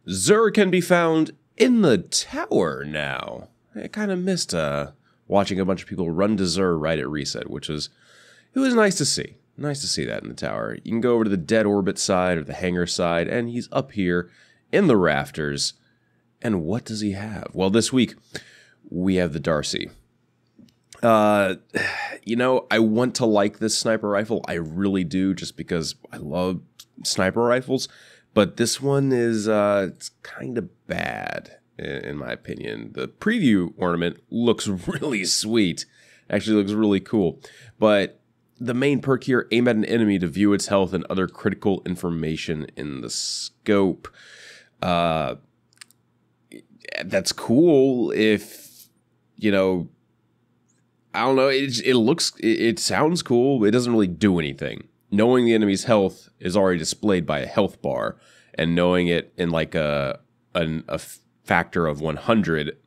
Zur can be found in the tower now. I kind of missed watching a bunch of people run to Zur right at reset, which was nice to see. Nice to see that in the tower. You can go over to the dead orbit side or the hangar side, and he's up here in the rafters. And what does he have? Well, this week we have the D.A.R.C.I. You know, I want to like this sniper rifle. I really do, just because I love sniper rifles. But this one is it's kind of bad, in my opinion. The preview ornament looks really sweet. Actually looks really cool. But the main perk here, aim at an enemy to view its health and other critical information in the scope. That's cool if, you know, I don't know, it sounds cool, but it doesn't really do anything. Knowing the enemy's health is already displayed by a health bar, and knowing it in like a factor of 100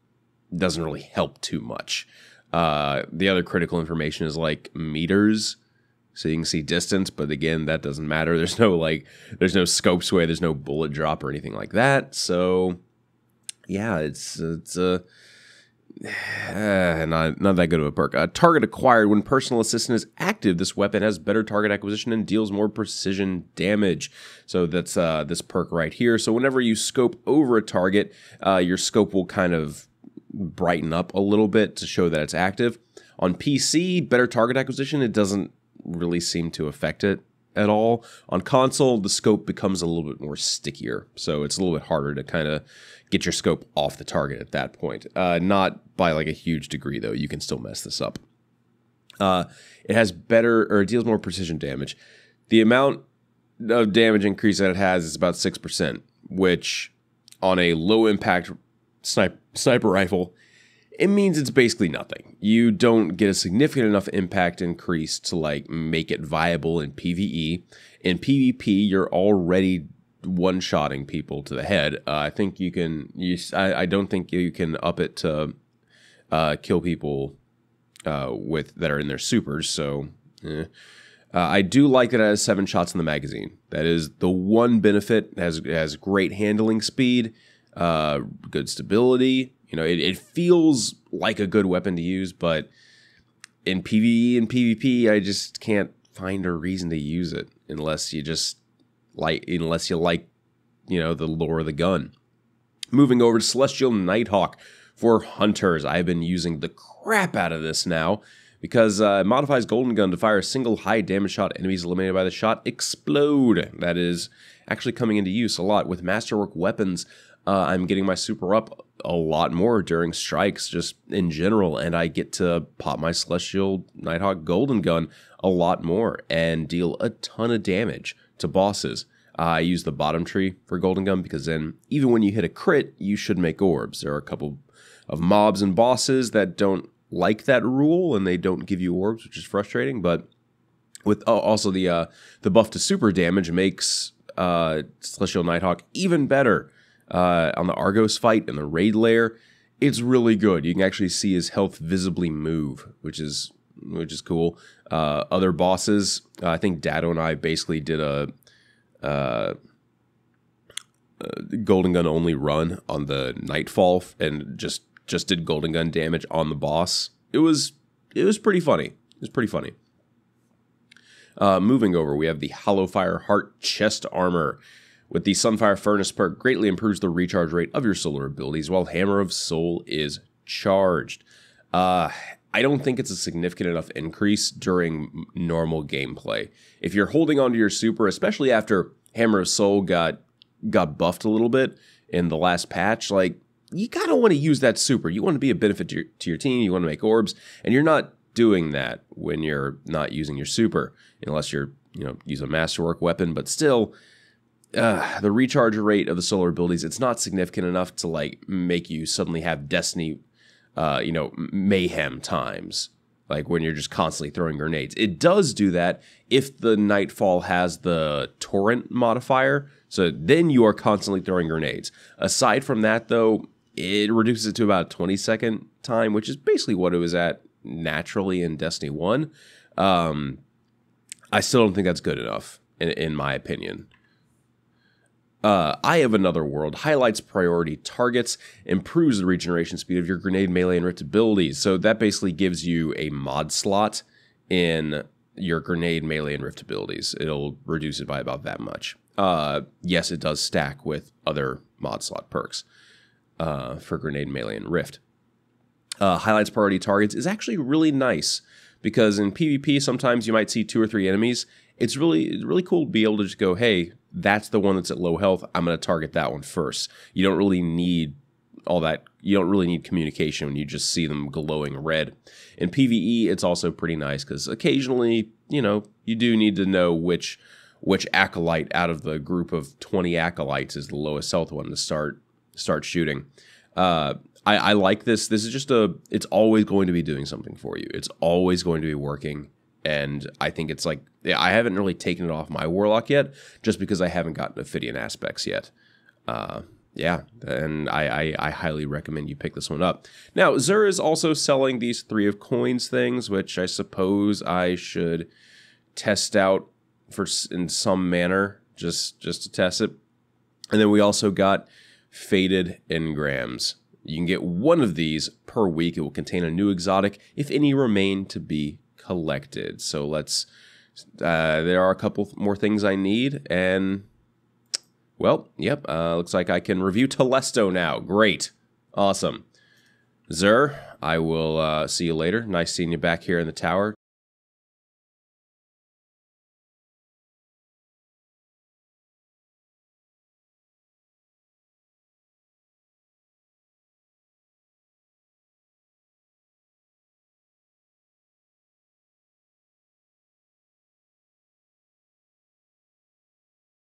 doesn't really help too much. The other critical information is like meters, so you can see distance, but again, that doesn't matter. There's no scope sway, there's no bullet drop or anything like that. So yeah, it's not that good of a perk. Target acquired. When personal assistant is active, this weapon has better target acquisition and deals more precision damage. So that's this perk right here. So whenever you scope over a target, your scope will kind of brighten up a little bit to show that it's active. On PC, better target acquisition, it doesn't really seem to affect it at all. On console, the scope becomes a little bit more stickier, so it's a little bit harder to kind of get your scope off the target at that point. Not by like a huge degree, though. You can still mess this up. It has better, or it deals more precision damage. The amount of damage increase that it has is about 6%, which on a low impact sniper rifle, it means it's basically nothing. You don't get a significant enough impact increase to like make it viable in PvE. In PvP, you're already one-shotting people to the head. I think you can. I don't think you can up it to kill people with that are in their supers. So I do like that it has 7 shots in the magazine. That is the one benefit. It has great handling speed, good stability. You know, it feels like a good weapon to use, but in PvE and PvP, I just can't find a reason to use it unless you like, you know, the lore of the gun. Moving over to Celestial Nighthawk for hunters. I've been using the crap out of this now because it modifies Golden Gun to fire a single high damage shot. Enemies eliminated by the shot explode. That is actually coming into use a lot with Masterwork weapons. I'm getting my super up a lot more during strikes just in general, and I get to pop my Celestial Nighthawk Golden Gun a lot more and deal a ton of damage to bosses. I use the bottom tree for Golden Gun because then even when you hit a crit, you should make orbs. There are a couple of mobs and bosses that don't like that rule and they don't give you orbs, which is frustrating, but with also the buff to super damage makes Celestial Nighthawk even better. On the Argos fight in the raid lair, it's really good. You can actually see his health visibly move, which is cool. Other bosses, I think Dado and I basically did a Golden Gun only run on the Nightfall and just did Golden Gun damage on the boss. It was pretty funny. It was pretty funny. Moving over, we have the Hallowfire Heart Chest Armor. With the Sunfire Furnace perk, greatly improves the recharge rate of your solar abilities while Hammer of Soul is charged. I don't think it's a significant enough increase during normal gameplay. If you're holding onto your super, especially after Hammer of Soul got buffed a little bit in the last patch, like, you kind of want to use that super. You want to be a benefit to your team, you want to make orbs, and you're not doing that when you're not using your super, unless you're, use a Masterwork weapon, but still, the recharge rate of the solar abilities, it's not significant enough to like make you suddenly have Destiny, mayhem times, like when you're just constantly throwing grenades. It does do that if the Nightfall has the torrent modifier, so then you are constantly throwing grenades. Aside from that, though, it reduces it to about a 20-second time, which is basically what it was at naturally in Destiny 1. I still don't think that's good enough, in my opinion. Eye of Another World highlights priority targets, improves the regeneration speed of your grenade, melee, and rift abilities. So that basically gives you a mod slot in your grenade, melee, and rift abilities. It'll reduce it by about that much. Yes, it does stack with other mod slot perks for grenade, melee, and rift. Highlights priority targets is actually really nice because in PvP sometimes you might see 2 or 3 enemies. It's really cool to be able to just go, hey, that's the one that's at low health. I'm going to target that one first. You don't really need all that. You don't really need communication when you just see them glowing red. In PvE, it's also pretty nice because occasionally, you know, you do need to know which acolyte out of the group of 20 acolytes is the lowest health one to start shooting. I like this. This is just it's always going to be doing something for you. It's always going to be working. And I think it's like, I haven't really taken it off my Warlock yet, just because I haven't gotten Ophidian aspects yet. Yeah, and I highly recommend you pick this one up. Now, Xur is also selling these 3 of Coins things, which I suppose I should test out in some manner, just to test it. And then we also got Faded Engrams. You can get 1 of these per week. It will contain a new exotic, if any remain to be collected. So let's there are a couple more things I need, and well, yep, looks like I can review Telesto now. Great. Awesome. Xur, I will see you later. Nice seeing you back here in the tower.